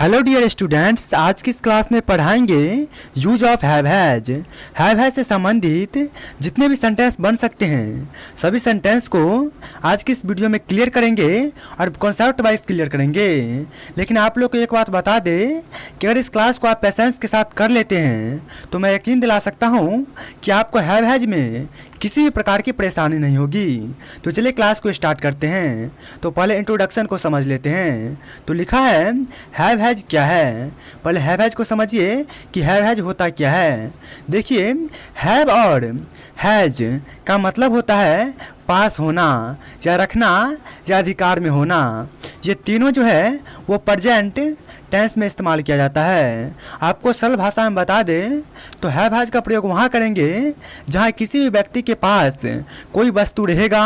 Hello dear students, आज की इस क्लास में पढ़ाएंगे यूज ऑफ हैव हैज से संबंधित जितने भी सेंटेंस बन सकते हैं सभी सेंटेंस को आज की इस वीडियो में क्लियर करेंगे और कॉन्सेप्ट वाइज क्लियर करेंगे। लेकिन आप लोग को एक बात बता दें कि अगर इस क्लास को आप पेशेंस के साथ कर लेते हैं तो मैं यकीन दिला सकता हूँ कि आपको हैज में किसी भी प्रकार की परेशानी नहीं होगी। तो चलिए क्लास को स्टार्ट करते हैं। तो पहले इंट्रोडक्शन को समझ लेते हैं। तो लिखा है हैज क्या है। पहले हैज को समझिए कि हैज होता क्या है। देखिए, हैव और हैज का मतलब होता है पास होना या रखना या अधिकार में होना। ये तीनों जो है वो प्रेजेंट टेंस में इस्तेमाल किया जाता है। आपको सरल भाषा में बता दें तो हैज का प्रयोग वहाँ करेंगे जहाँ किसी भी व्यक्ति के पास कोई वस्तु रहेगा।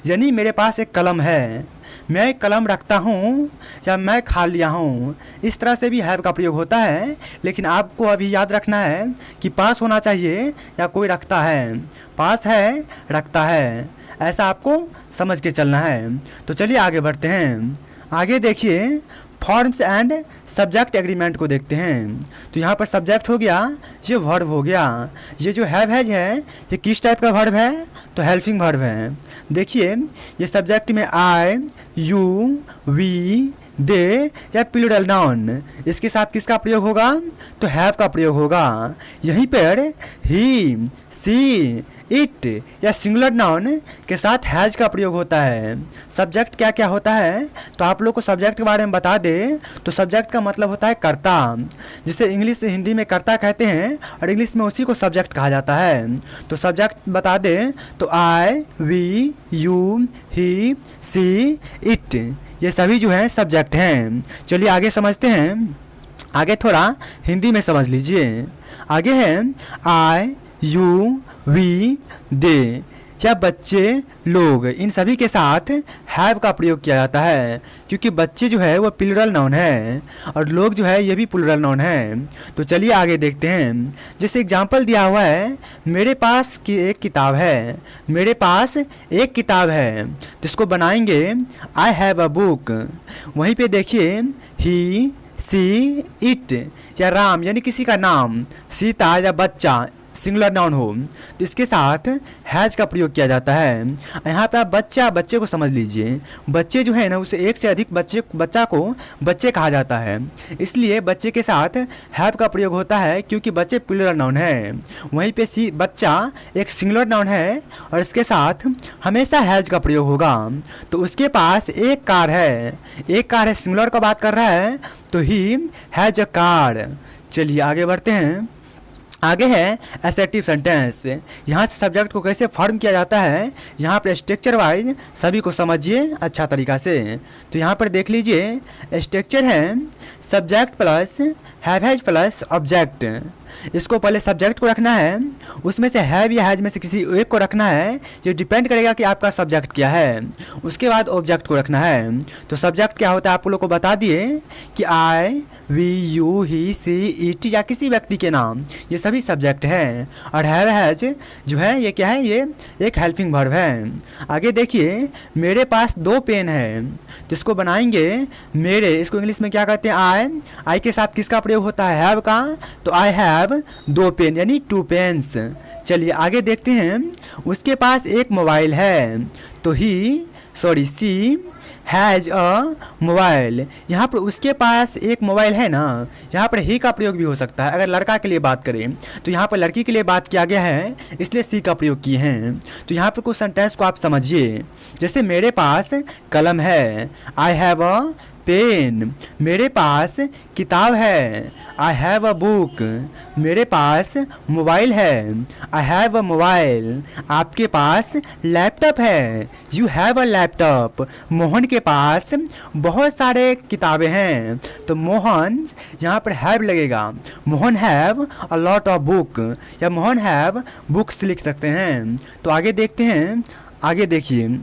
यानी मेरे पास एक कलम है, मैं एक कलम रखता हूँ या मैं खा लिया हूँ, इस तरह से भी हैव का प्रयोग होता है। लेकिन आपको अभी याद रखना है कि पास होना चाहिए या कोई रखता है, पास है रखता है, ऐसा आपको समझ के चलना है। तो चलिए आगे बढ़ते हैं। आगे देखिए, फॉर्म्स एंड सब्जेक्ट एग्रीमेंट को देखते हैं। तो यहाँ पर सब्जेक्ट हो गया, ये वर्ब हो गया। ये जो हैव है ये किस टाइप का वर्ब है? तो हेल्पिंग वर्ब है। देखिए, ये सब्जेक्ट में आई, यू, वी, दे या प्लूरल नाउन, इसके साथ किसका प्रयोग होगा? तो हैव का प्रयोग होगा। यहीं पर ही, सी, इट या सिंगुलर नाउन के साथ हैज का प्रयोग होता है। सब्जेक्ट क्या क्या होता है तो आप लोग को सब्जेक्ट के बारे में बता दें तो सब्जेक्ट का मतलब होता है कर्ता, जिसे इंग्लिश से हिंदी में कर्ता कहते हैं और इंग्लिश में उसी को सब्जेक्ट कहा जाता है। तो सब्जेक्ट बता दें तो I, we, you, he, she, it, ये सभी जो है सब्जेक्ट हैं। चलिए आगे समझते हैं। आगे थोड़ा हिंदी में समझ लीजिए। आगे है आई, यू, वी, दे या बच्चे, लोग, इन सभी के साथ हैव का प्रयोग किया जाता है क्योंकि बच्चे जो है वो प्लूरल नाउन है और लोग जो है ये भी प्लूरल नाउन है। तो चलिए आगे देखते हैं। जैसे एग्जांपल दिया हुआ है, मेरे पास की एक किताब है, मेरे पास एक किताब है, तो इसको बनाएंगे आई हैव अ बुक। वहीं पे देखिए ही, सी, इट या राम यानी किसी का नाम, सीता या बच्चा सिंगुलर नाउन हो तो इसके साथ हैज का प्रयोग किया जाता है। यहाँ पे आप बच्चे को समझ लीजिए। बच्चे जो है ना उसे एक से अधिक बच्चा को बच्चे कहा जाता है, इसलिए बच्चे के साथ हैव का प्रयोग होता है क्योंकि बच्चे प्लूरल नाउन है। वहीं पे बच्चा एक सिंगुलर नाउन है और इसके साथ हमेशा हैज का प्रयोग होगा। तो उसके पास एक कार है, एक कार है, सिंगुलर का बात कर रहा है तो ही हैज अ कार। चलिए आगे बढ़ते हैं। आगे है एसेटिव सेंटेंस। यहाँ से सब्जेक्ट को कैसे फॉर्म किया जाता है, यहाँ पर स्ट्रक्चर वाइज सभी को समझिए अच्छा तरीका से। तो यहाँ पर देख लीजिए, स्ट्रक्चर है subject plus has plus object. इसको पहले सब्जेक्ट को रखना है, उसमें से हैव या हैज में से किसी एक को रखना है, जो डिपेंड करेगा कि आपका सब्जेक्ट क्या है। उसके बाद ऑब्जेक्ट को रखना है। तो सब्जेक्ट क्या होता है आप लोग को बता दिए कि I, we, you, he, she, it या किसी व्यक्ति के नाम, ये सभी सब्जेक्ट हैं। और हैव हैज जो है ये क्या है? ये एक हेल्पिंग वर्ब है। आगे देखिए, मेरे पास 2 पेन है, तो इसको बनाएंगे मेरे, इसको इंग्लिश में क्या कहते हैं? आई के साथ किसका प्रयोग होता है? हैव का। तो आई हैव 2 पेन यानी 2 पेन्स। चलिए आगे देखते हैं। उसके पास एक मोबाइल है, तो सी हैज अ मोबाइल। यहाँ पर उसके पास एक मोबाइल है ना, यहाँ पर ही का प्रयोग भी हो सकता है। अगर लड़का के लिए बात करें तो यहाँ पर लड़की के लिए बात किया गया है, इसलिए सी का प्रयोग किए हैं। तो यहाँ पर कुछ सेंटेंस को आप समझिए। जैसे मेरे पास कलम है, आई हैव अ पेन। मेरे पास किताब है, आई हैव अ बुक। मेरे पास मोबाइल है, आई हैव अ मोबाइल। आपके पास लैपटॉप है, you have a laptop. Mohan के पास बहुत सारे किताबें हैं, तो मोहन यहाँ पर हैव लगेगा। Mohan have a lot of book या मोहन हैव बुक्स लिख सकते हैं। तो आगे देखते हैं। आगे देखिए,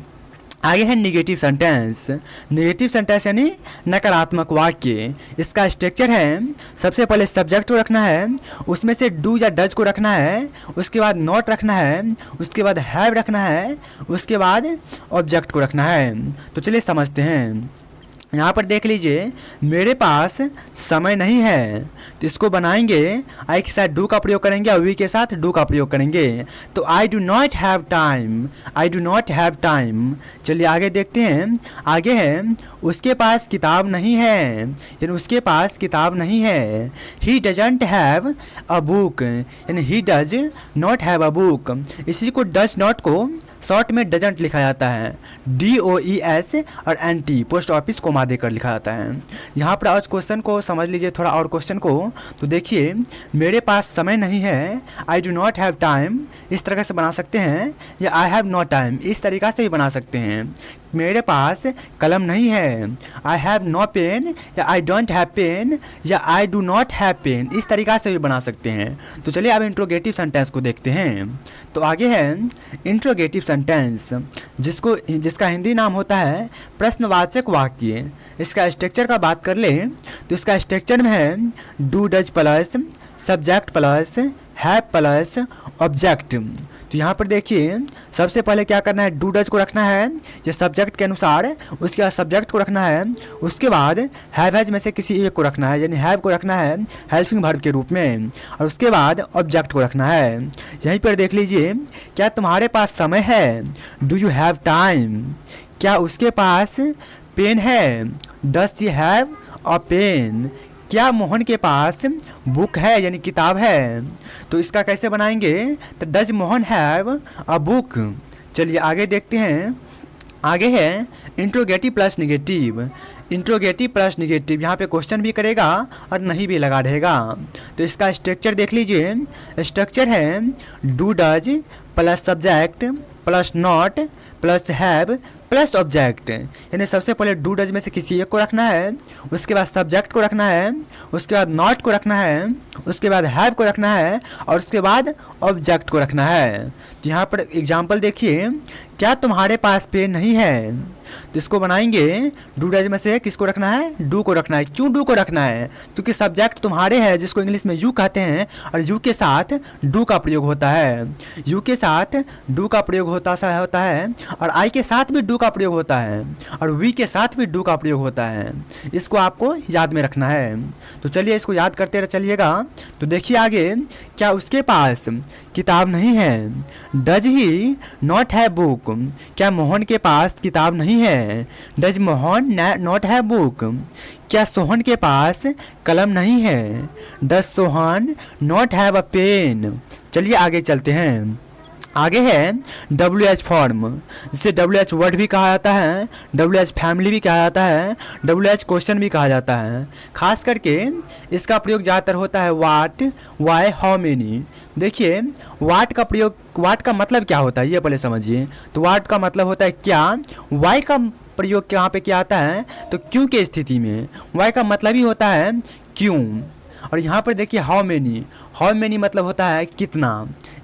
आगे है निगेटिव सेंटेंस। निगेटिव सेंटेंस यानी नकारात्मक वाक्य। इसका स्ट्रक्चर है, सबसे पहले सब्जेक्ट को रखना है, उसमें से डू या डज को रखना है, उसके बाद नॉट रखना है, उसके बाद हैव रखना है, उसके बाद ऑब्जेक्ट को रखना है। तो चलिए समझते हैं। यहाँ पर देख लीजिए, मेरे पास समय नहीं है, तो इसको बनाएंगे आई के साथ डू का प्रयोग करेंगे और वी के साथ डू का प्रयोग करेंगे। तो आई do not have time, I do not have time. चलिए आगे देखते हैं। आगे है उसके पास किताब नहीं है, यानी उसके पास किताब नहीं है। He doesn't have a book, यानी he does not have a book. इसी को डज नॉट को शॉर्ट में डजंट लिखा जाता है, DOES और NT पोस्ट ऑफिस कोमा देकर लिखा जाता है। यहाँ पर आज क्वेश्चन को समझ लीजिए थोड़ा और क्वेश्चन को। तो देखिए, मेरे पास समय नहीं है, आई डू नॉट हैव टाइम, इस तरह से बना सकते हैं, या आई हैव नॉट टाइम, इस तरीक़ा से भी बना सकते हैं। मेरे पास कलम नहीं है, आई हैव नो पेन, या आई डोंट हैव पेन, या I do not have pen, इस तरीक़ा से भी बना सकते हैं। तो चलिए अब इंट्रोगेटिव सेंटेंस को देखते हैं। तो आगे है इंट्रोगेटिव सेंटेंस, जिसका हिंदी नाम होता है प्रश्नवाचक वाक्य। इसका स्ट्रक्चर का बात कर ले तो इसका स्ट्रक्चर में है do does plus subject plus have plus object. तो यहाँ पर देखिए, सबसे पहले क्या करना है, डू डज को रखना है ये सब्जेक्ट के अनुसार, उसके बाद सब्जेक्ट को रखना है, उसके बाद हैव हैज में से किसी एक को रखना है, यानी हैव को रखना है हेल्पिंग वर्ब के रूप में, और उसके बाद ऑब्जेक्ट को रखना है। यहीं पर देख लीजिए, क्या तुम्हारे पास समय है, डू यू हैव टाइम। क्या उसके पास पेन है, does she have a pen. क्या मोहन के पास बुक है, यानी किताब है। तो इसका कैसे बनाएंगे, तो does Mohan have a book. चलिए आगे देखते हैं। आगे है interrogative plus negative. Interrogative plus negative, यहाँ पे क्वेश्चन भी करेगा और नहीं भी लगा रहेगा। तो इसका स्ट्रक्चर देख लीजिए। स्ट्रक्चर है do does plus subject plus not plus have plus object, यानी सबसे पहले डू डज में से किसी एक को रखना है, उसके बाद सब्जेक्ट को रखना है, उसके बाद नॉट को रखना है, उसके बाद हैव को रखना है, और उसके बाद ऑब्जेक्ट को रखना है। तो यहाँ पर एग्जांपल देखिए, क्या तुम्हारे पास पेन नहीं है। तो इसको बनाएंगे, डू डज में से किसको रखना है, डू को रखना है। क्यों डू को रखना है, क्योंकि सब्जेक्ट तुम्हारे है, जिसको इंग्लिश में यू कहते हैं, और यू के साथ डू का प्रयोग होता है। यू के साथ डू का प्रयोग होता है, और आई के साथ भी डू का प्रयोग होता है, और वी के साथ भी डू का प्रयोग होता है। इसको आपको याद में रखना है। तो चलिए इसको याद करते चलिएगा। तो देखिए आगे, क्या उसके पास किताब नहीं है, does he not have book. क्या मोहन के पास किताब नहीं है, does Mohan not have book. क्या सोहन के पास कलम नहीं है, does Sohan not have a pen. चलिए आगे चलते हैं। आगे है WH फॉर्म, जिसे WH वर्ड भी कहा जाता है, WH फैमिली भी कहा जाता है, WH क्वेश्चन भी कहा जाता है। खास करके इसका प्रयोग ज़्यादातर होता है वाट, वाई, हाउ मेनी। देखिए, वाट का प्रयोग, वाट का मतलब क्या होता है ये पहले समझिए। तो वाट का मतलब होता है क्या, वाई का प्रयोग यहाँ पे क्या आता है, तो क्यों के स्थिति में। वाई का मतलब ही होता है क्यों। और यहाँ पर देखिए हाउ मेनी मतलब होता है कितना।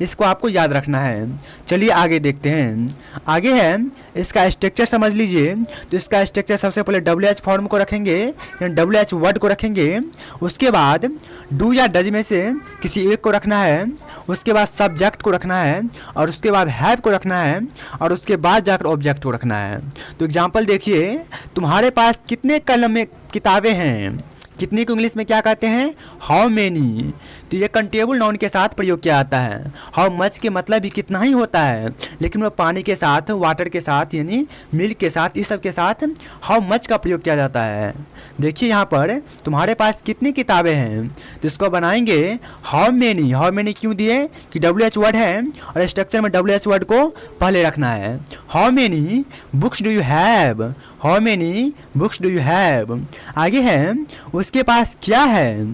इसको आपको याद रखना है। चलिए आगे देखते हैं। आगे है इसका स्ट्रक्चर समझ लीजिए। तो इसका स्ट्रक्चर सबसे पहले WH फॉर्म को रखेंगे, यानी WH वर्ड को रखेंगे, उसके बाद डू या डज में से किसी एक को रखना है, उसके बाद सब्जेक्ट को रखना है, और उसके बाद हैव को रखना है, और उसके बाद जाकर ऑब्जेक्ट को रखना है। तो एग्जाम्पल देखिए, तुम्हारे पास कितने कलम किताबें हैं। कितनी को इंग्लिश में क्या कहते हैं, हाउ मेनी। तो ये कंटेबल नाउन के साथ प्रयोग किया जाता है। हाउ मच के मतलब भी कितना ही होता है, लेकिन वो पानी के साथ, वाटर के साथ, यानी मिल्क के साथ, इस सब के साथ हाउ मच का प्रयोग किया जाता है। देखिए यहाँ पर तुम्हारे पास कितनी किताबें हैं, तो इसको बनाएंगे हाउ मेनी क्यों दिए कि WH वर्ड है, और स्ट्रक्चर में WH वर्ड को पहले रखना है। How many books do you have, how many books do you have. आगे है उसके पास क्या है,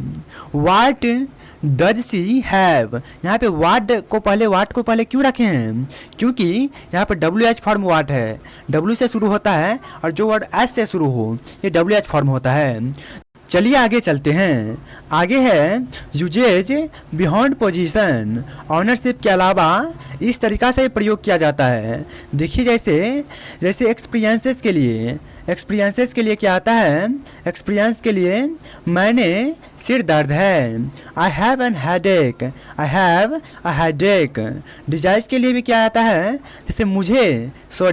वाट डज सी हैव। यहाँ पे वाट को पहले क्यों रखे हैं, क्योंकि यहाँ पे WH फॉर्म वाट है, W से शुरू होता है, और जो वर्ड S से शुरू हो ये WH फॉर्म होता है। चलिए आगे चलते हैं। आगे है यूजेज बियॉन्ड पोजीशन। ऑनरशिप के अलावा इस तरीक़ा से प्रयोग किया जाता है। देखिए जैसे एक्सपीरियंसेस के लिए एक्सपीरियंसेस के लिए क्या आता है? एक्सपीरियंस के लिए मैंने सिर दर्द है, I have an headache, I have a headache. Disease के लिए भी क्या आता है? जैसे मुझे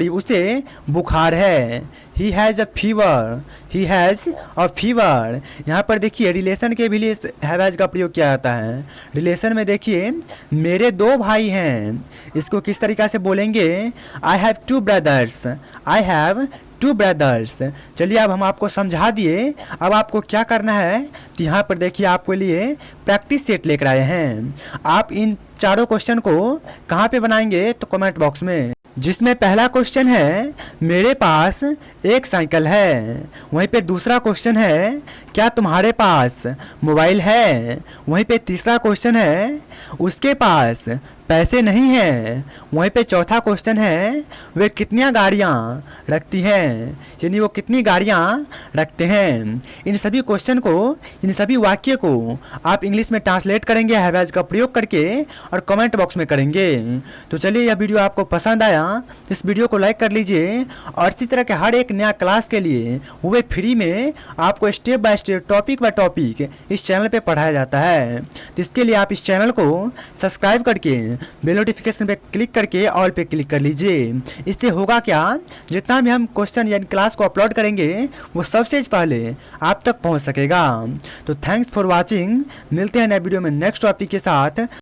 उसे बुखार है, he has a fever, he has a fever. यहाँ पर देखिए रिलेशन के भी लिए हैव हैज़ का प्रयोग किया जाता है। रिलेशन में देखिए मेरे 2 भाई हैं, इसको किस तरीक़ा से बोलेंगे? I have 2 brothers, I have 2 brothers. चलिए अब हम आपको समझा दिए, अब आपको क्या करना है? तो यहाँ पर देखिए आपके लिए प्रैक्टिस सेट लेकर आए हैं। आप इन चारों क्वेश्चन को कहाँ पे बनाएंगे? तो कमेंट बॉक्स में, जिसमें पहला क्वेश्चन है मेरे पास एक साइकिल है, वहीं पे दूसरा क्वेश्चन है क्या तुम्हारे पास मोबाइल है, वहीं पे तीसरा क्वेश्चन है उसके पास पैसे नहीं हैं, वहीं पे चौथा क्वेश्चन है वे कितनी गाड़ियाँ रखती हैं, यानी वो कितनी गाड़ियाँ रखते हैं। इन सभी क्वेश्चन को, इन सभी वाक्य को आप इंग्लिश में ट्रांसलेट करेंगे हैव हैज़ का प्रयोग करके और कमेंट बॉक्स में करेंगे। तो चलिए यह वीडियो आपको पसंद आया तो इस वीडियो को लाइक कर लीजिए और इसी तरह के हर एक नया क्लास के लिए वो फ्री में आपको step by step topic by topic इस चैनल पे पढ़ाया जाता है। तो इसके लिए आप इस चैनल को सब्सक्राइब करके बेल नोटिफिकेशन पे क्लिक करके ऑल पे क्लिक कर लीजिए। इससे होगा क्या, जितना भी हम क्वेश्चन या क्लास को अपलोड करेंगे वो सबसे पहले आप तक पहुंच सकेगा। तो थैंक्स फॉर वॉचिंग, मिलते हैं नए वीडियो में नेक्स्ट टॉपिक के साथ।